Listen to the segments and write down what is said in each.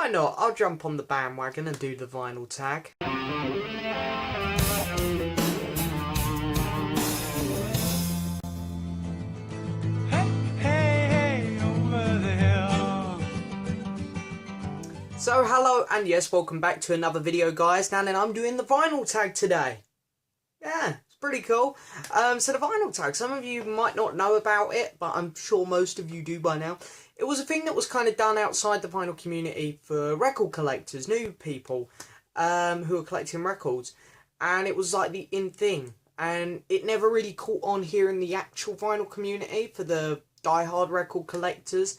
Why not? I'll jump on the bandwagon and do the vinyl tag. So hello and yes, welcome back to another video, guys. Now then, I'm doing the vinyl tag today. Yeah, it's pretty cool. So the vinyl tag, some of you might not know about it, but I'm sure most of you do by now. It was a thing that was kind of done outside the vinyl community for record collectors, new people who are collecting records. And it was like the in thing. And it never really caught on here in the actual vinyl community for the die-hard record collectors.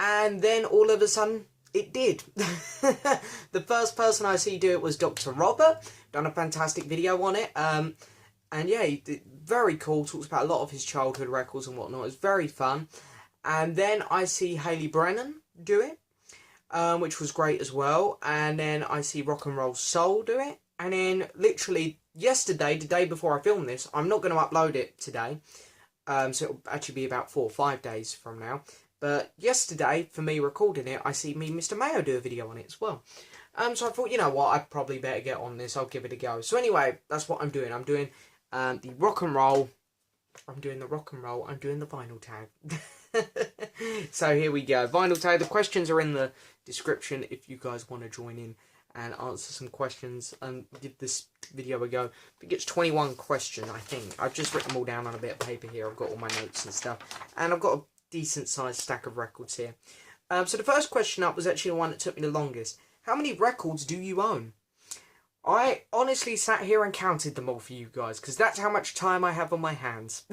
And then all of a sudden, it did. The first person I see do it was Dr. Robert. Done a fantastic video on it. And yeah, he did, very cool. Talks about a lot of his childhood records and whatnot. It's very fun. And then I see Haley Brennan do it, which was great as well. And then I see Rock and Roll Soul do it. And then literally yesterday, the day before I filmed this, I'm not going to upload it today. So it'll actually be about 4 or 5 days from now. But yesterday, for me recording it, I see Mr. Mayo do a video on it as well. So I thought, you know what, I'd probably better get on this. I'll give it a go. So anyway, that's what I'm doing. I'm doing the rock and roll. I'm doing the rock and roll. I'm doing the vinyl tag. So here we go. Vinyl tag. The questions are in the description if you guys want to join in and answer some questions and give this video a go. I think it's 21 questions, I think. I've just written them all down on a bit of paper here. I've got all my notes and stuff. And I've got a decent sized stack of records here. So the first question up was actually the one that took me the longest. How many records do you own? I honestly sat here and counted them all for you guys, because that's how much time I have on my hands.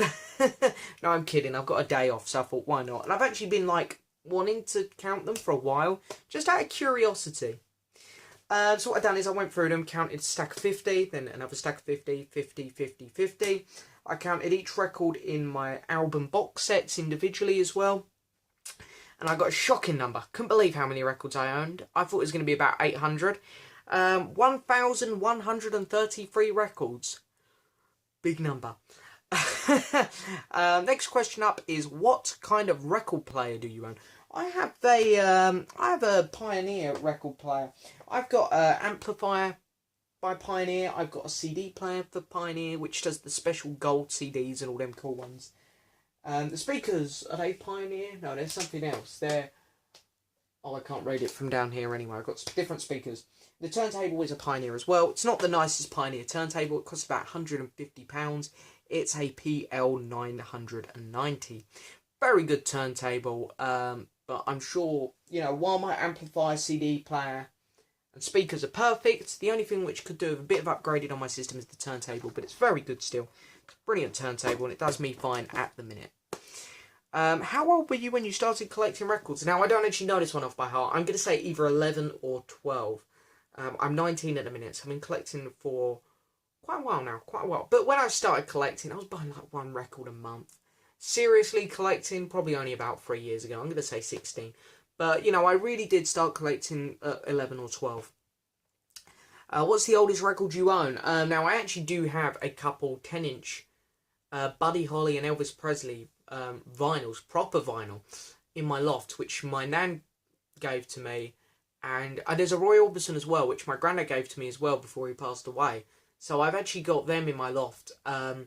No, I'm kidding. I've got a day off, so I thought, why not? And I've actually been, like, wanting to count them for a while, just out of curiosity. So what I've done is I went through them, counted a stack of 50, then another stack of 50, 50, 50, 50. I counted each record in my album box sets individually as well. And I got a shocking number. Couldn't believe how many records I owned. I thought it was going to be about 800. 1,133 records. Big number. Next question up is, what kind of record player do you own? I have a Pioneer record player. I've got an amplifier by Pioneer. I've got a CD player for Pioneer, which does the special gold CDs and all them cool ones. The speakers, are they Pioneer? No, there's something else. Oh, I can't read it from down here anyway. I've got different speakers. The turntable is a Pioneer as well. It's not the nicest Pioneer turntable. It costs about £150. It's a PL990. Very good turntable. But I'm sure, you know, while my amplifier, CD player and speakers are perfect, the only thing which could do with a bit of upgrading on my system is the turntable, but it's very good still. It's a brilliant turntable, and it does me fine at the minute. How old were you when you started collecting records? Now, I don't actually know this one off by heart. I'm going to say either 11 or 12. I'm 19 at the minute, so I've been collecting for quite a while now, But when I started collecting, I was buying like 1 record a month. Seriously collecting, probably only about 3 years ago. I'm going to say 16. But, you know, I really did start collecting at 11 or 12. What's the oldest record you own? Now, I actually do have a couple 10-inch Buddy Holly and Elvis Presley vinyls, proper vinyl, in my loft, which my nan gave to me. And there's a Roy Orbison as well, which my granddad gave to me as well before he passed away. So I've actually got them in my loft. I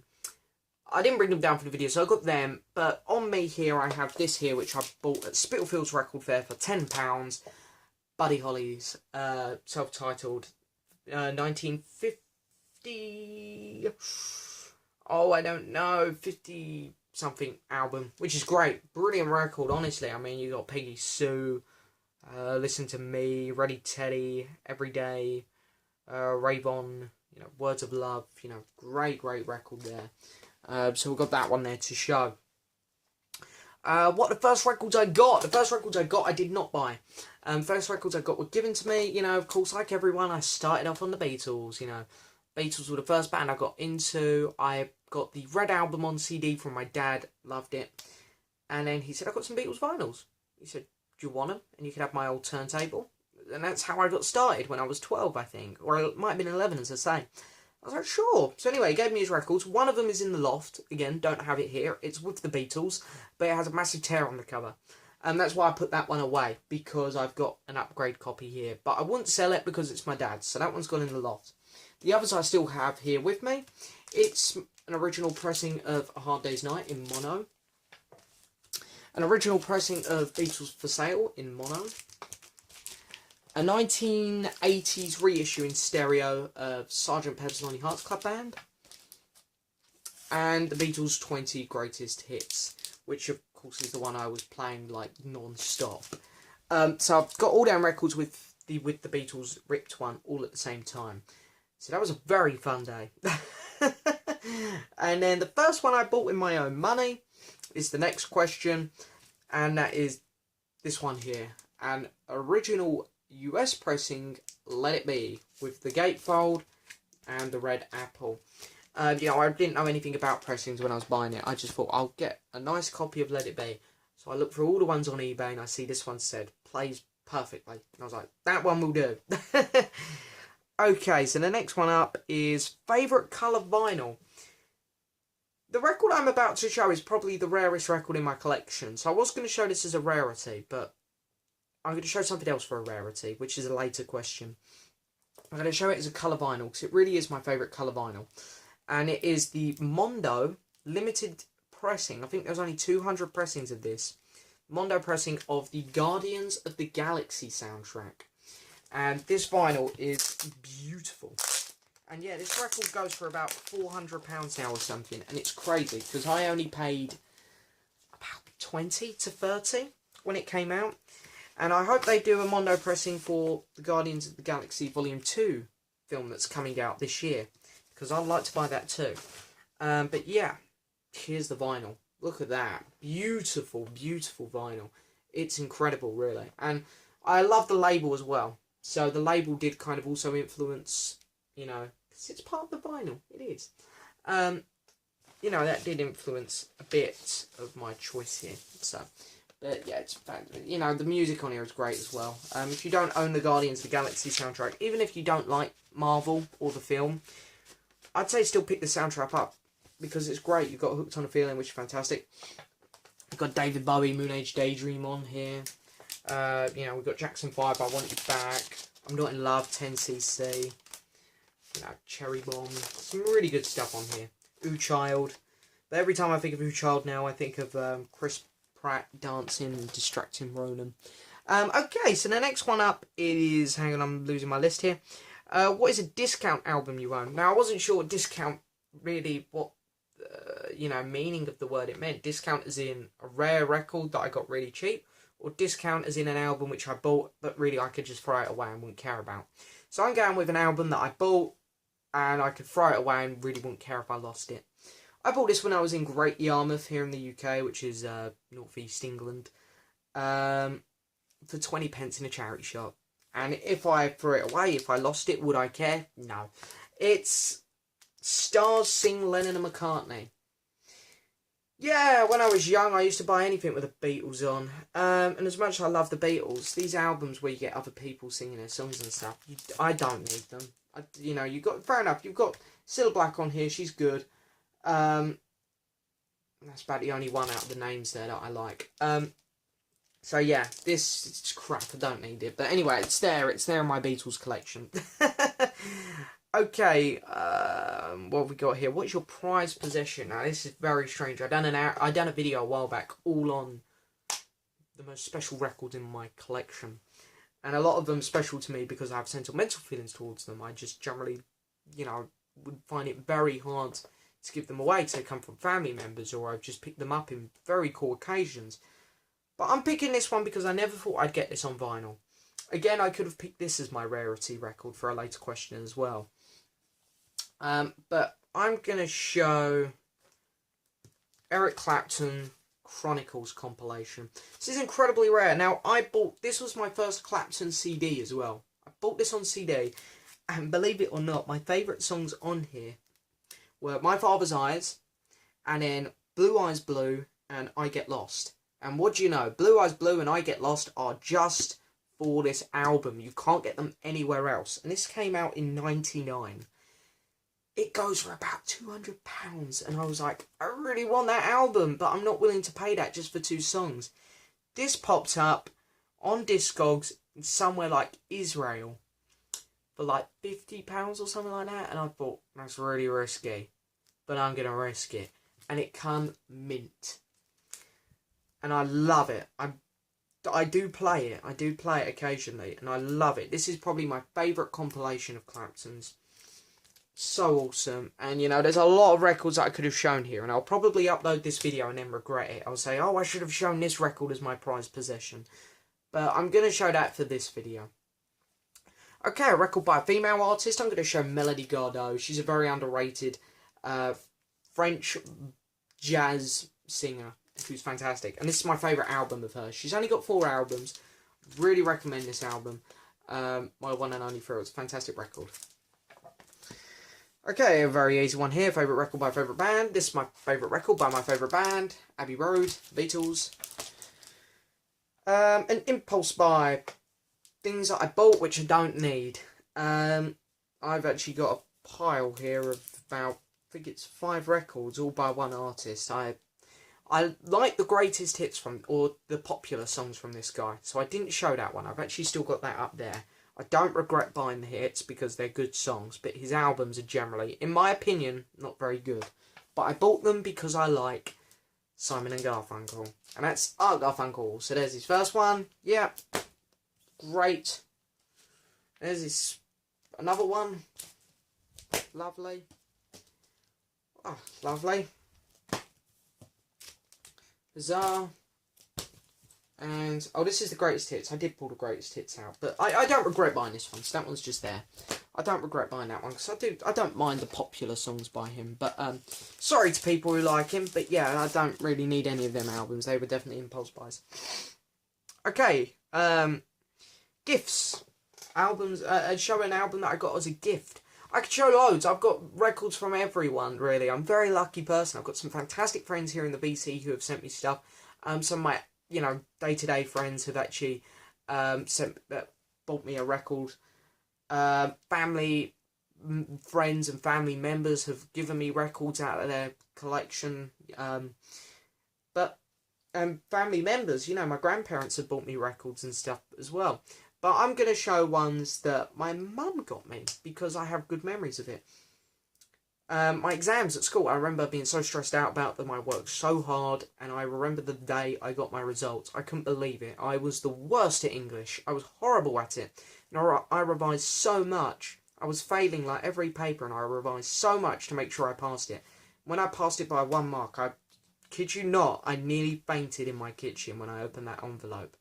didn't bring them down for the video, so I got them. But on me here, I have this here, which I bought at Spitalfields Record Fair for £10. Buddy Holly's self-titled 1950... Oh, I don't know, 50-something album, which is great. Brilliant record, honestly. I mean, you got Peggy Sue, Listen to Me, Ready Teddy, Everyday, Rave On, you know, Words of Love, you know, great record there. So we've got that one there to show. What the first records I got? The first records I got, I did not buy. First records I got were given to me. You know, of course, like everyone, I started off on the Beatles. You know, Beatles were the first band I got into. I got the Red Album on CD from my dad. Loved it. And then he said, I've got some Beatles vinyls. He said, do you want them? And you can have my old turntable. And that's how I got started when I was 12, I think. Or it might have been 11, as I say. I was like, sure. So anyway, he gave me his records. One of them is in the loft. Again, don't have it here. It's with the Beatles, but it has a massive tear on the cover. And that's why I put that one away, because I've got an upgrade copy here. But I wouldn't sell it because it's my dad's, so that one's gone in the loft. The others I still have here with me. It's an original pressing of A Hard Day's Night in mono. An original pressing of Beatles for Sale in mono. A 1980s reissue in stereo of Sgt. Pepper's Lonely Hearts Club Band. And the Beatles 20 Greatest Hits, which of course is the one I was playing like non-stop. So I've got all down records with the Beatles ripped one all at the same time. So that was a very fun day. And then the first one I bought with my own money is the next question, and that is this one here. An original US pressing, Let It Be, with the gatefold and the red apple. You know, I didn't know anything about pressings when I was buying it. I just thought, I'll get a nice copy of Let It Be. So I looked through all the ones on eBay, and I see this one said, plays perfectly. And I was like, that one will do. Okay, so the next one up is favourite colour vinyl. The record I'm about to show is probably the rarest record in my collection. So I was going to show this as a rarity, but I'm going to show something else for a rarity, which is a later question. I'm going to show it as a colour vinyl, because it really is my favourite colour vinyl. And it is the Mondo limited pressing. I think there's only 200 pressings of this. Mondo pressing of the Guardians of the Galaxy soundtrack. And this vinyl is beautiful. And yeah, this record goes for about £400 now or something. And it's crazy, because I only paid about 20 to 30 when it came out. And I hope they do a Mondo pressing for the Guardians of the Galaxy Volume 2 film that's coming out this year, because I'd like to buy that too. But yeah, here's the vinyl. Look at that. Beautiful, beautiful vinyl. It's incredible, really. And I love the label as well. So the label did kind of also influence, you know, because it's part of the vinyl. It is. You know, that did influence a bit of my choice here. So, but yeah, it's, you know, the music on here is great as well. If you don't own the Guardians of the Galaxy soundtrack, even if you don't like Marvel or the film, I'd say still pick the soundtrack up, because it's great. You've got Hooked on a Feeling, which is fantastic. We've got David Bowie, Moon Age Daydream on here. You know, we've got Jackson 5, I Want You Back. I'm Not in Love, 10cc. You know, Cherry Bomb. Some really good stuff on here. Ooh Child. But every time I think of Ooh Child now, I think of Chris Pratt dancing and distracting Ronan. Okay, so the next one up is... Hang on, I'm losing my list here. What is a discount album you own? Now, I wasn't sure discount really what, you know, meaning of the word it meant. Discount as in a rare record that I got really cheap, or discount as in an album which I bought but really I could just throw it away and wouldn't care about. So I'm going with an album that I bought and I could throw it away and really wouldn't care if I lost it. I bought this when I was in Great Yarmouth here in the UK, which is North East England, for 20 pence in a charity shop. And if I threw it away, if I lost it, would I care? No. It's Stars Sing Lennon and McCartney. Yeah, when I was young, I used to buy anything with the Beatles on. And as much as I love the Beatles, these albums where you get other people singing their songs and stuff, I don't need them. You know, you got, fair enough, you've got Cilla Black on here, she's good. That's about the only one out of the names there that I like. So yeah, this is crap, I don't need it. But anyway, it's there in my Beatles collection. Okay, what have we got here? What's your prized possession? Now this is very strange. I done a video a while back all on the most special records in my collection. And a lot of them special to me because I have sentimental feelings towards them. I just generally, you know, would find it very hard to give them away because they come from family members, or I've just picked them up in very cool occasions. But I'm picking this one because I never thought I'd get this on vinyl. Again, I could have picked this as my rarity record for a later question as well. But I'm going to show Eric Clapton Chronicles compilation. This is incredibly rare. Now, this was my first Clapton CD as well. I bought this on CD, and believe it or not, my favourite songs on here were My Father's Eyes, and then Blue Eyes Blue, and I Get Lost. And what do you know? Blue Eyes Blue and I Get Lost are just for this album. You can't get them anywhere else. And this came out in '99. It goes for about £200. And I was like, I really want that album, but I'm not willing to pay that just for 2 songs. this popped up on Discogs somewhere like Israel for like £50 or something like that, and I thought, that's really risky, but I'm going to risk it. And it come mint. And I love it. I do play it. I do play it occasionally, and I love it. This is probably my favourite compilation of Clapton's. So awesome. And, you know, there's a lot of records that I could have shown here, and I'll probably upload this video and then regret it. I'll say, oh, I should have shown this record as my prized possession. But I'm going to show that for this video. Okay, a record by a female artist. I'm going to show Melody Gardot. She's a very underrated French jazz singer who's fantastic. And this is my favourite album of hers. She's only got 4 albums. Really recommend this album. My one and only for it. It's a fantastic record. Okay, a very easy one here. Favourite record by favourite band. This is my favourite record by my favourite band. Abbey Road, Beatles. An impulse buy. Things that I bought which I don't need. I've actually got a pile here of about, I think it's 5 records, all by one artist. I like the greatest hits from, or the popular songs from this guy. So I didn't show that one. I've actually still got that up there. I don't regret buying the hits because they're good songs, but his albums are generally, in my opinion, not very good. But I bought them because I like Simon and Garfunkel. And that's Art Garfunkel. So there's his first one. Yeah. Great. There's his another one. Lovely. Oh, lovely. Bizarre. And, oh, this is the greatest hits. I did pull the greatest hits out. But I don't regret buying this one. So that one's just there. I don't regret buying that one. Because I don't mind the popular songs by him. But, sorry to people who like him. But, yeah, I don't really need any of them albums. They were definitely impulse buys. Okay. Gifts. Albums. Show an album that I got as a gift. I could show loads. I've got records from everyone, really. I'm a very lucky person. I've got some fantastic friends here in the BC who have sent me stuff. Some of my, you know, day-to-day friends have actually bought me a record. Family, friends and family members have given me records out of their collection. But family members, you know, my grandparents have bought me records and stuff as well. But I'm going to show ones that my mum got me because I have good memories of it. My exams at school, I remember being so stressed out about them. I worked so hard, and I remember the day I got my results. I couldn't believe it. I was the worst at English. I was horrible at it. And I revised so much. I was failing like every paper, and I revised so much to make sure I passed it. When I passed it by 1 mark, I kid you not, I nearly fainted in my kitchen when I opened that envelope.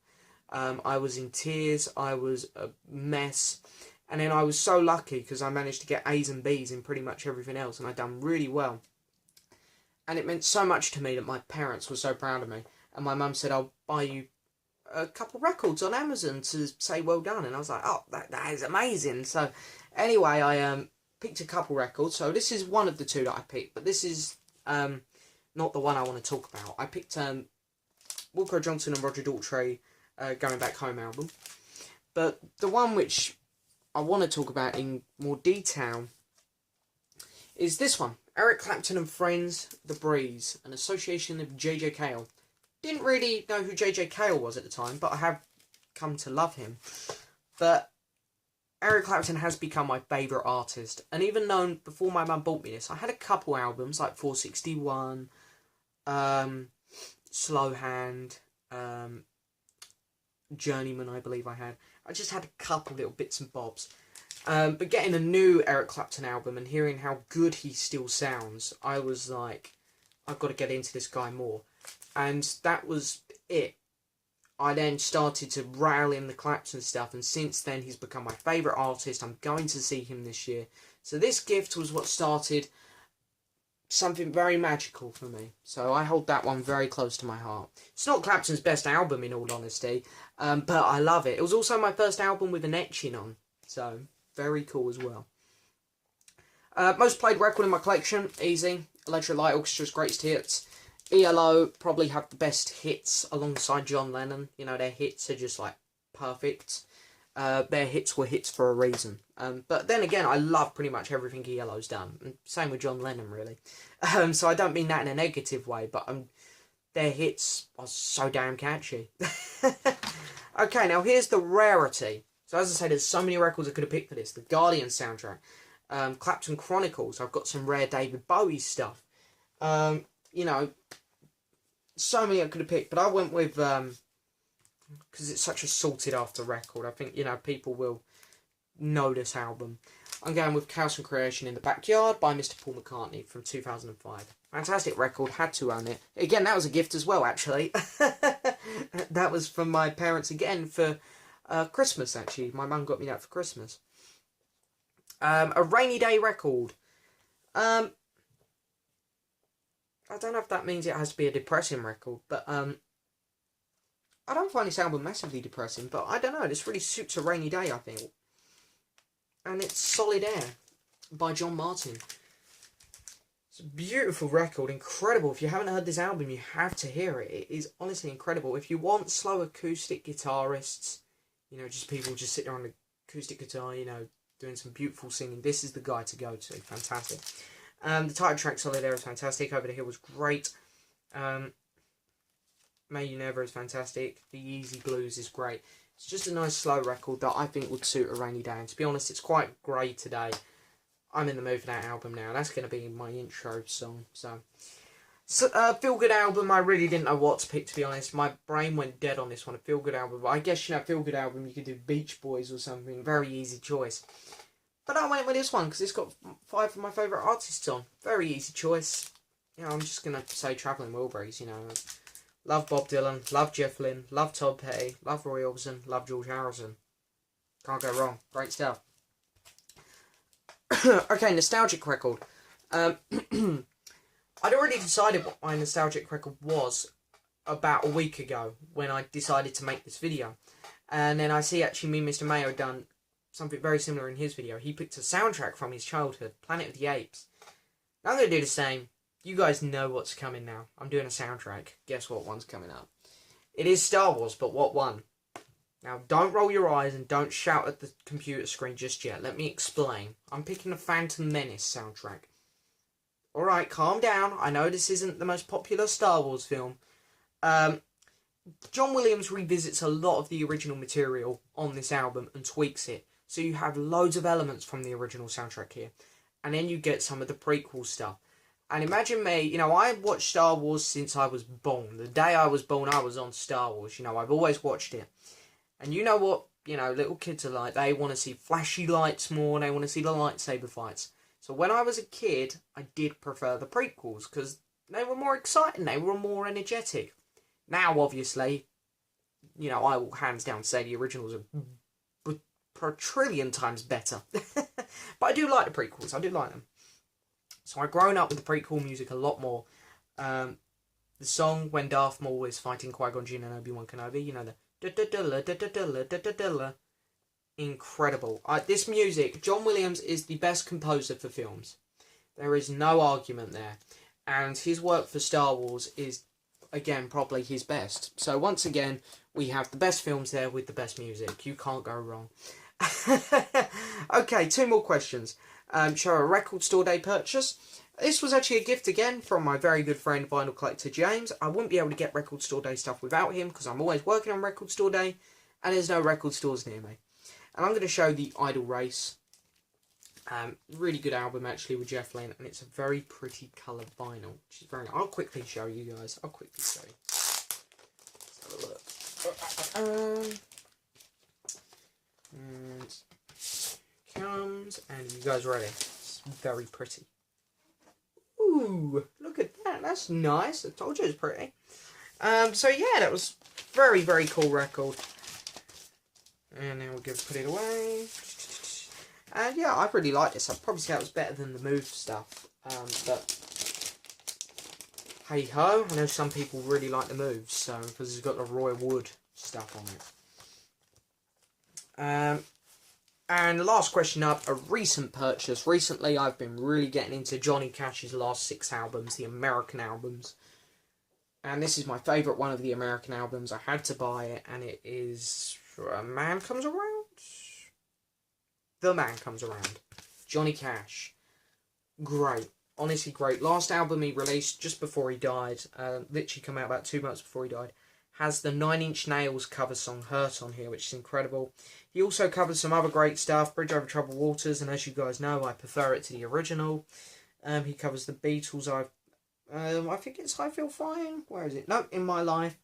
I was in tears. I was a mess. And then I was so lucky because I managed to get A's and B's in pretty much everything else, and I'd done really well. And it meant so much to me that my parents were so proud of me. And my mum said, I'll buy you a couple records on Amazon to say well done. And I was like, oh, that is amazing. So anyway, I picked a couple records. So this is one of the 2 that I picked, but this is not the one I want to talk about. I picked Wilco Johnson and Roger Daltrey Going Back Home album. But the one which I want to talk about in more detail is this one. Eric Clapton and Friends, The Breeze, an association of J.J. Cale. Didn't really know who J.J. Cale was at the time, but I have come to love him. But Eric Clapton has become my favourite artist. And even though before my mum bought me this, I had a couple albums like 461, Slow Hand, Journeyman, I believe I had. I just had a couple little bits and bobs. But getting a new Eric Clapton album and hearing how good he still sounds, I was like, I've got to get into this guy more. And that was it. I then started to rail in the Clapton stuff, and since then he's become my favourite artist. I'm going to see him this year. So this gift was what started something very magical for me. So I hold that one very close to my heart. It's not Clapton's best album, in all honesty, but I love it. It was also my first album with an etching on, so very cool as well. Most played record in my collection, easy. Electric Light Orchestra's greatest hits. ELO probably have the best hits alongside John Lennon. You know, their hits are just like perfect. Their hits were hits for a reason. But then again, I love pretty much everything ELO's done. And same with John Lennon, really. So I don't mean that in a negative way, but their hits are so damn catchy. Okay, now here's the rarity. So as I said, there's so many records I could have picked for this. The Guardian soundtrack, Clapton Chronicles. I've got some rare David Bowie stuff. You know, so many I could have picked, but I went with because it's such a sorted after record. I think, you know, people will know this album. I'm going with Chaos and Creation in the Backyard by Mr. Paul McCartney from 2005. Fantastic record, had to own it. Again, that was a gift as well, actually. That was from my parents again for Christmas, actually. My mum got me that for Christmas. A Rainy Day record. I don't know if that means it has to be a depressing record, but I don't find this album massively depressing, but I don't know, this really suits a rainy day, I think. And it's Solid Air by John Martin. It's a beautiful record, incredible. If you haven't heard this album, you have to hear it. It is honestly incredible. If you want slow acoustic guitarists, you know, just people just sit there on the acoustic guitar, you know, doing some beautiful singing, this is the guy to go to. Fantastic. The title track, Solid Air, is fantastic. Over the Hill was great. May You Never is fantastic. The Easy Blues is great. It's just a nice slow record that I think would suit a rainy day. And to be honest, it's quite grey today. I'm in the mood for that album now. That's going to be my intro song. So Feel Good album, I really didn't know what to pick, to be honest. My brain went dead on this one, a Feel Good album. But I guess, you know, Feel Good album, you could do Beach Boys or something. Very easy choice. But I went with this one because it's got 5 of my favourite artists on. Very easy choice. You know, I'm just going to say Travelling Wilburys, you know. Love Bob Dylan, love Jeff Lynne, love Todd Petty, love Roy Orbison, love George Harrison. Can't go wrong. Great stuff. Okay, nostalgic record. I'd already decided what my nostalgic record was about a week ago when I decided to make this video. And then I see actually me and Mr. Mayo done something very similar in his video. He picked a soundtrack from his childhood, Planet of the Apes. Now I'm going to do the same. You guys know what's coming now. I'm doing a soundtrack. Guess what one's coming up? It is Star Wars, but what one? Now, don't roll your eyes and don't shout at the computer screen just yet. Let me explain. I'm picking the Phantom Menace soundtrack. Alright, calm down. I know this isn't the most popular Star Wars film. John Williams revisits a lot of the original material on this album and tweaks it. So you have loads of elements from the original soundtrack here. And then you get some of the prequel stuff. And imagine me, you know, I watched Star Wars since I was born. The day I was born, I was on Star Wars. You know, I've always watched it. And you know what, you know, little kids are like. They want to see flashy lights more. They want to see the lightsaber fights. So when I was a kid, I did prefer the prequels because they were more exciting. They were more energetic. Now, obviously, you know, I will hands down say the originals are per trillion times better. But I do like the prequels. I do like them. So I've grown up with the prequel music a lot more. The song when Darth Maul is fighting Qui-Gon Jinn and Obi-Wan Kenobi, you know, the incredible. This music, John Williams is the best composer for films. There is no argument there. And his work for Star Wars is, again, probably his best. So once again, we have the best films there with the best music. You can't go wrong. Okay, 2 more questions. Show a record store day purchase. This was actually a gift again from my very good friend vinyl collector James. I wouldn't be able to get record store day stuff without him because I'm always working on record store day and there's no record stores near me. And I'm going to show the Idle Race. Really good album actually with Jeff Lynne, and it's a very pretty coloured vinyl, which is very. I'll quickly show you guys. Let's have a look. And comes, and you guys ready? It's very pretty. Ooh, look at that. That's nice. I told you it's pretty. So yeah, that was very, very cool record. And then we'll put it away. And yeah, I really like this. I'd probably say it was better than the Move stuff. But hey ho, I know some people really like the Moves, so because it's got the Roy Wood stuff on it. And the last question up, a recent purchase. Recently, I've been really getting into Johnny Cash's last 6 albums, the American albums. And this is my favourite one of the American albums. I had to buy it, and it is A Man Comes Around? The Man Comes Around. Johnny Cash. Great. honestly great. Last album he released just before he died, literally come out about 2 months before he died, has the 9 Inch Nails cover song Hurt on here, which is incredible. He also covers some other great stuff, Bridge Over Troubled Waters, and as you guys know, I prefer it to the original. He covers the Beatles. I think it's I Feel Fine. Where is it? No, In My Life.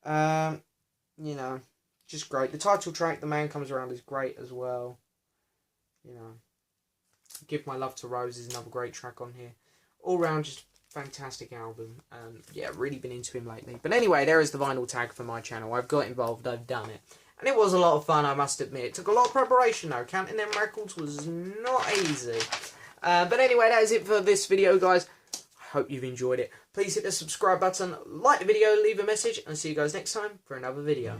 You know, just great. The title track, The Man Comes Around, is great as well. You know, Give My Love to Rose is another great track on here. All round, just fantastic album. Yeah, really been into him lately. But anyway, there is the vinyl tag for my channel. I've got involved, I've done it. And it was a lot of fun, I must admit. It took a lot of preparation though. Counting them records was not easy. But anyway, that is it for this video, guys. I hope you've enjoyed it. Please hit the subscribe button, like the video, leave a message, and see you guys next time for another video.